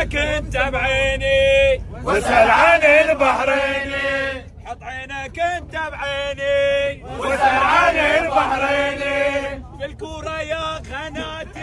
عينك انت بعيني واسأل عن البحريني. حط عينك انت بعيني واسأل عن البحريني. في الكورة يا خناتي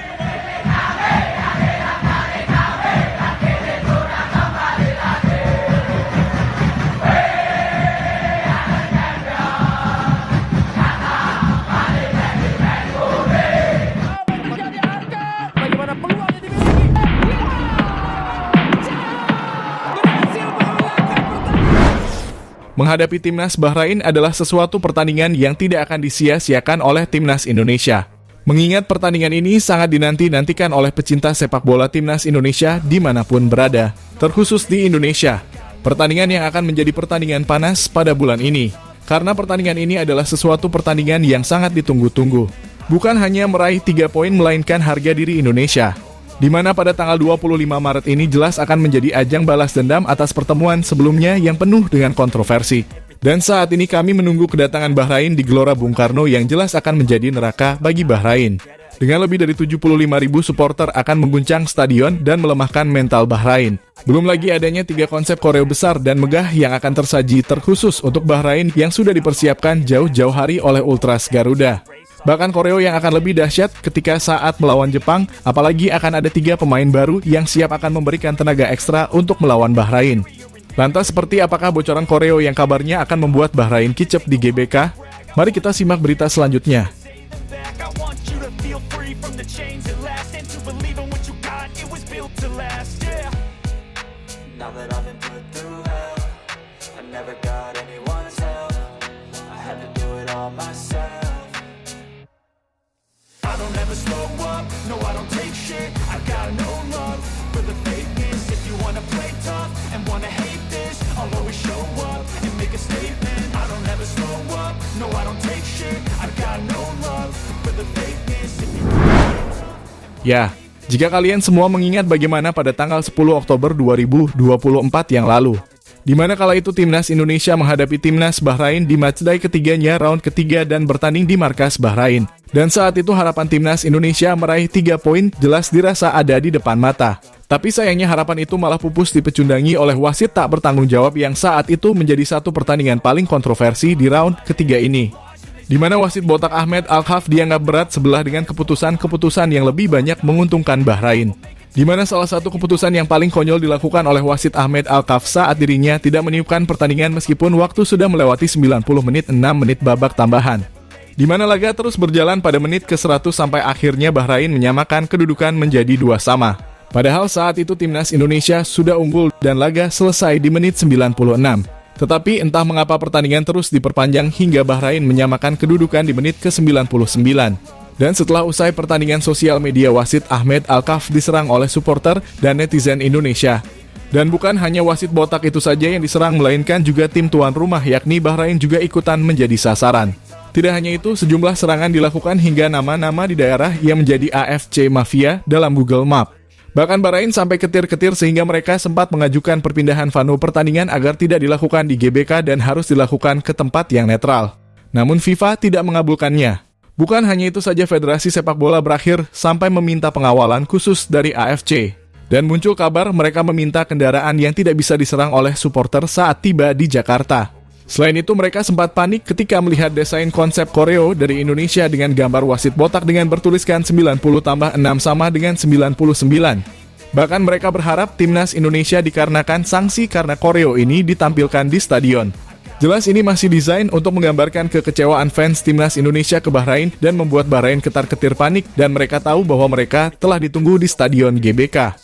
Menghadapi timnas Bahrain adalah sesuatu pertandingan yang tidak akan disia-siakan oleh timnas Indonesia. Mengingat pertandingan ini sangat dinanti-nantikan oleh pecinta sepak bola timnas Indonesia dimanapun berada, terkhusus di Indonesia. Pertandingan yang akan menjadi pertandingan panas pada bulan ini. Karena pertandingan ini adalah sesuatu pertandingan yang sangat ditunggu-tunggu. Bukan hanya meraih 3 poin melainkan harga diri Indonesia. Di mana pada tanggal 25 Maret ini jelas akan menjadi ajang balas dendam atas pertemuan sebelumnya yang penuh dengan kontroversi. Dan saat ini kami menunggu kedatangan Bahrain di Gelora Bung Karno yang jelas akan menjadi neraka bagi Bahrain. Dengan lebih dari 75.000 supporter akan mengguncang stadion dan melemahkan mental Bahrain. Belum lagi adanya 3 konsep koreo besar dan megah yang akan tersaji terkhusus untuk Bahrain yang sudah dipersiapkan jauh-jauh hari oleh Ultras Garuda. Bahkan koreo yang akan lebih dahsyat ketika saat melawan Jepang, apalagi akan ada 3 pemain baru yang siap akan memberikan tenaga ekstra untuk melawan Bahrain. Lantas seperti apakah bocoran koreo yang kabarnya akan membuat Bahrain kicep di GBK? Mari kita simak berita selanjutnya. Ya, jika kalian semua mengingat bagaimana pada tanggal 10 Oktober 2024 yang lalu, di mana kala itu timnas Indonesia menghadapi timnas Bahrain di matchday ketiganya round ketiga dan bertanding di markas Bahrain. Dan saat itu harapan timnas Indonesia meraih 3 poin jelas dirasa ada di depan mata. Tapi sayangnya harapan itu malah pupus dipecundangi oleh wasit tak bertanggung jawab yang saat itu menjadi satu pertandingan paling kontroversi di round ketiga ini. Di mana wasit botak Ahmed Al-Khaf dianggap berat sebelah dengan keputusan-keputusan yang lebih banyak menguntungkan Bahrain. Di mana salah satu keputusan yang paling konyol dilakukan oleh wasit Ahmed Al-Khaf saat dirinya tidak meniupkan pertandingan meskipun waktu sudah melewati 90 menit 6 menit babak tambahan. Di mana laga terus berjalan pada menit ke-100 sampai akhirnya Bahrain menyamakan kedudukan menjadi 2 sama. Padahal saat itu timnas Indonesia sudah unggul dan laga selesai di menit 96. Tetapi entah mengapa pertandingan terus diperpanjang hingga Bahrain menyamakan kedudukan di menit ke-99. Dan setelah usai pertandingan sosial media wasit Ahmed Al-Khaf diserang oleh supporter dan netizen Indonesia. Dan bukan hanya wasit botak itu saja yang diserang melainkan juga tim tuan rumah yakni Bahrain juga ikutan menjadi sasaran. Tidak hanya itu, sejumlah serangan dilakukan hingga nama-nama di daerah yang menjadi AFC Mafia dalam Google Map. Bahkan Bahrain sampai ketir-ketir sehingga mereka sempat mengajukan perpindahan venue pertandingan agar tidak dilakukan di GBK dan harus dilakukan ke tempat yang netral. Namun FIFA tidak mengabulkannya. Bukan hanya itu saja, Federasi Sepak Bola berakhir sampai meminta pengawalan khusus dari AFC. Dan muncul kabar mereka meminta kendaraan yang tidak bisa diserang oleh supporter saat tiba di Jakarta. Selain itu mereka sempat panik ketika melihat desain konsep koreo dari Indonesia dengan gambar wasit botak dengan bertuliskan 90 tambah 6 sama dengan 99. Bahkan mereka berharap timnas Indonesia dikarenakan sanksi karena koreo ini ditampilkan di stadion. Jelas ini masih desain untuk menggambarkan kekecewaan fans timnas Indonesia ke Bahrain dan membuat Bahrain ketar-ketir panik dan mereka tahu bahwa mereka telah ditunggu di stadion GBK.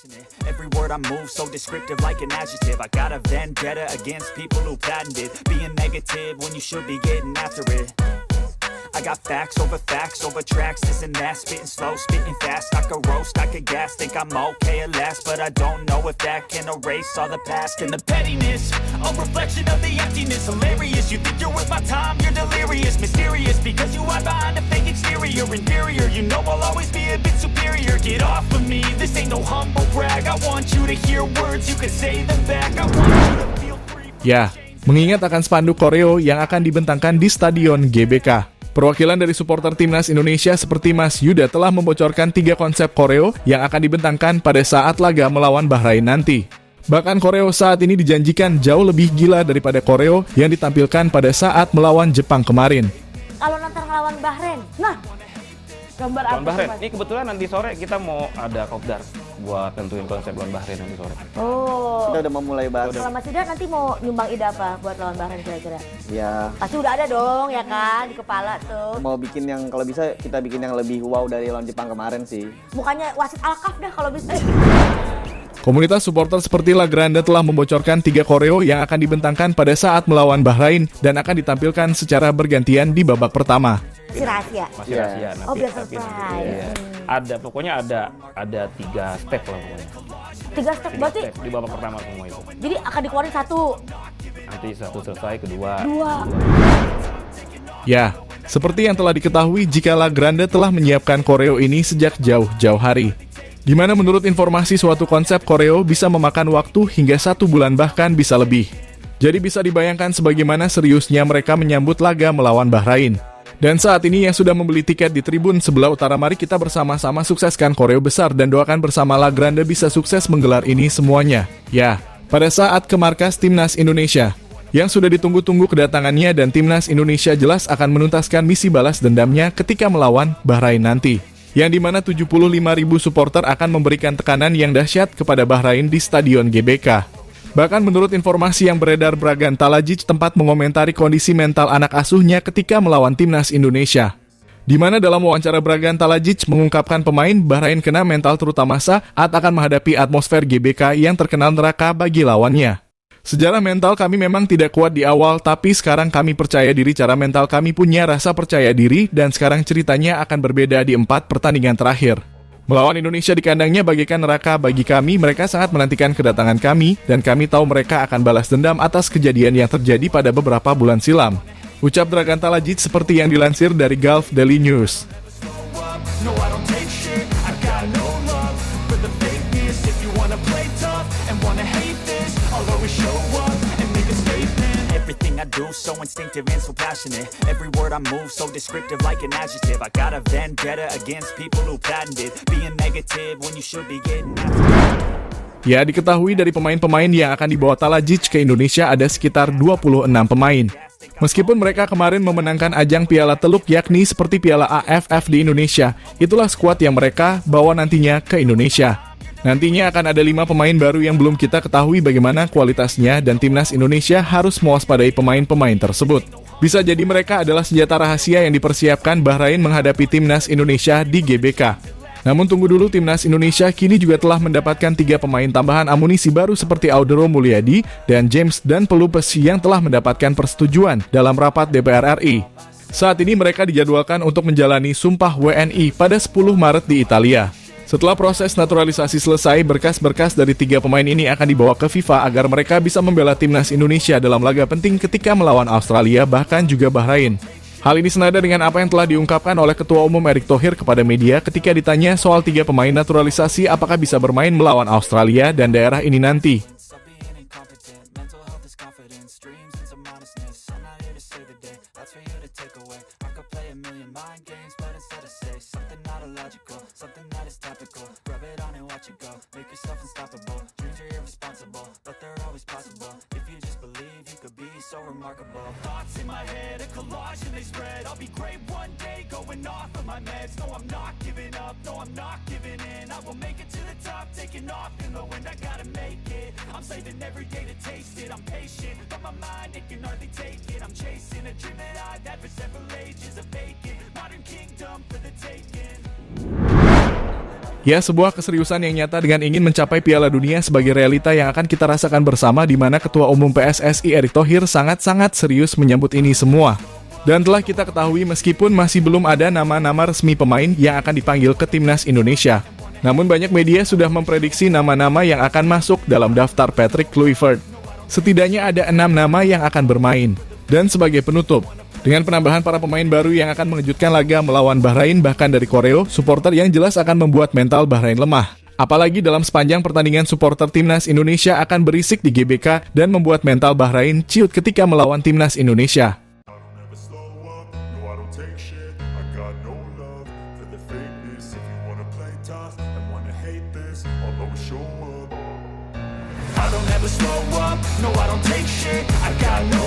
Every word I move so descriptive like an adjective. I got a vendetta against people who patented being negative when you should be getting after it. I got facts over tracks, this and that, spitting slow, spitting fast. I could roast, I could gas, think I'm okay at last, but I don't know if that can erase all the past and the pettiness. A reflection of the emptiness, hilarious. You think you're worth my time, you're delirious, mysterious, because you hide behind a fake exterior, inferior. You know I'll always be a bit superior. Get off of me, this ain't no humble brag. I want you to hear words, you can say them back. I want you to feel free. Ya, mengingat akan spanduk koreo yang akan dibentangkan di stadion GBK. Perwakilan dari supporter timnas Indonesia seperti Mas Yuda telah membocorkan 3 konsep koreo yang akan dibentangkan pada saat laga melawan Bahrain nanti. Bahkan koreo saat ini dijanjikan jauh lebih gila daripada koreo yang ditampilkan pada saat melawan Jepang kemarin. Kalau nanti ngelawan Bahrain, nah gambar apa? Lawan Bahrain. Ini kebetulan nanti sore kita mau ada kopdar buat tentuin konsep lawan Bahrain nanti sore. Oh. Kita udah memulai bahas. Kalau Mas Yuda nanti mau nyumbang ide apa buat lawan Bahrain kira-kira? Ya, Pasti udah ada dong ya kan di kepala tuh. mau bikin yang kalau bisa kita bikin yang lebih wow dari lawan Jepang kemarin sih. Bukannya wasit alkaf dah kalau bisa. Komunitas supporter seperti La Grande telah membocorkan 3 koreo yang akan dibentangkan pada saat melawan Bahrain dan akan ditampilkan secara bergantian di babak pertama. Masih rahasia. Masih Iya. rahasia nanti. Oh, biar tapi surprise. nanti, iya. Ada pokoknya ada 3 step lah pokoknya. 3 step 3 berarti. step di babak pertama semua itu. Jadi akan dikeluarin 1, Nanti 1 selesai, kedua. 2. Ya, seperti yang telah diketahui jika La Grande telah menyiapkan koreo ini sejak jauh-jauh hari. Di mana menurut informasi suatu konsep koreo bisa memakan waktu hingga 1 bulan bahkan bisa lebih. Jadi bisa dibayangkan sebagaimana seriusnya mereka menyambut laga melawan Bahrain. Dan saat ini yang sudah membeli tiket di tribun sebelah utara, mari kita bersama-sama sukseskan koreo besar dan doakan bersama La Grande bisa sukses menggelar ini semuanya. Ya, pada saat ke markas Timnas Indonesia, yang sudah ditunggu-tunggu kedatangannya dan Timnas Indonesia jelas akan menuntaskan misi balas dendamnya ketika melawan Bahrain nanti. Yang dimana 75.000 supporter akan memberikan tekanan yang dahsyat kepada Bahrain di Stadion GBK. Bahkan menurut informasi yang beredar, Dragan Talajic tempat mengomentari kondisi mental anak asuhnya ketika melawan Timnas Indonesia. Di mana dalam wawancara Dragan Talajic mengungkapkan pemain Bahrain kena mental terutama saat akan menghadapi atmosfer GBK yang terkenal neraka bagi lawannya. Sejarah mental kami memang tidak kuat di awal, tapi sekarang kami percaya diri. Cara mental kami punya rasa percaya diri, dan sekarang ceritanya akan berbeda di 4 pertandingan terakhir. Melawan Indonesia di kandangnya bagaikan neraka bagi kami, mereka sangat menantikan kedatangan kami, dan kami tahu mereka akan balas dendam atas kejadian yang terjadi pada beberapa bulan silam. Ucap Dragan Talajic seperti yang dilansir dari Gulf Daily News. No, I don't take shit. I got no love for the fakeness. If you wanna play tough and wanna hate this, I'll always show up and make a statement. Everything I do so instinctive and so passionate. Every word I move so descriptive like an adjective. I got a vendetta against people who patented being negative when you should be getting after it. Ya, diketahui dari pemain-pemain yang akan dibawa Talajic ke Indonesia ada sekitar 26 pemain. Meskipun mereka kemarin memenangkan ajang Piala Teluk yakni seperti Piala AFF di Indonesia, itulah skuad yang mereka bawa nantinya ke Indonesia. Nantinya akan ada 5 pemain baru yang belum kita ketahui bagaimana kualitasnya dan Timnas Indonesia harus mewaspadai pemain-pemain tersebut. Bisa jadi mereka adalah senjata rahasia yang dipersiapkan Bahrain menghadapi Timnas Indonesia di GBK. Namun tunggu dulu, Timnas Indonesia kini juga telah mendapatkan 3 pemain tambahan amunisi baru seperti Audero Mulyadi dan James Dan Pelupes yang telah mendapatkan persetujuan dalam rapat DPR RI. Saat ini mereka dijadwalkan untuk menjalani sumpah WNI pada 10 Maret di Italia. Setelah proses naturalisasi selesai, berkas-berkas dari 3 pemain ini akan dibawa ke FIFA agar mereka bisa membela Timnas Indonesia dalam laga penting ketika melawan Australia bahkan juga Bahrain. Hal ini senada dengan apa yang telah diungkapkan oleh Ketua Umum Erick Thohir kepada media ketika ditanya soal 3 pemain naturalisasi apakah bisa bermain melawan Australia dan daerah ini nanti. So remarkable. Thoughts in my head, a collage and they spread. I'll be great one day, going off of my meds. No, I'm not giving up, no, I'm not giving in. I will make it to the top, taking off in the wind. I gotta make it, I'm saving every day to taste it. I'm patient, but my mind, it can hardly take it. I'm chasing a dream that I've had for several ages. A vacant, modern kingdom for the taking. Ya, sebuah keseriusan yang nyata dengan ingin mencapai Piala Dunia sebagai realita yang akan kita rasakan bersama, di mana Ketua Umum PSSI Erick Thohir sangat-sangat serius menyambut ini semua. Dan telah kita ketahui meskipun masih belum ada nama-nama resmi pemain yang akan dipanggil ke Timnas Indonesia. Namun banyak media sudah memprediksi nama-nama yang akan masuk dalam daftar Patrick Kluivert. Setidaknya ada 6 nama yang akan bermain. Dan sebagai penutup, dengan penambahan para pemain baru yang akan mengejutkan laga melawan Bahrain bahkan dari koreo, supporter yang jelas akan membuat mental Bahrain lemah. Apalagi dalam sepanjang pertandingan supporter Timnas Indonesia akan berisik di GBK dan membuat mental Bahrain ciut ketika melawan Timnas Indonesia. I don't ever slow up, no I don't take shit, I got no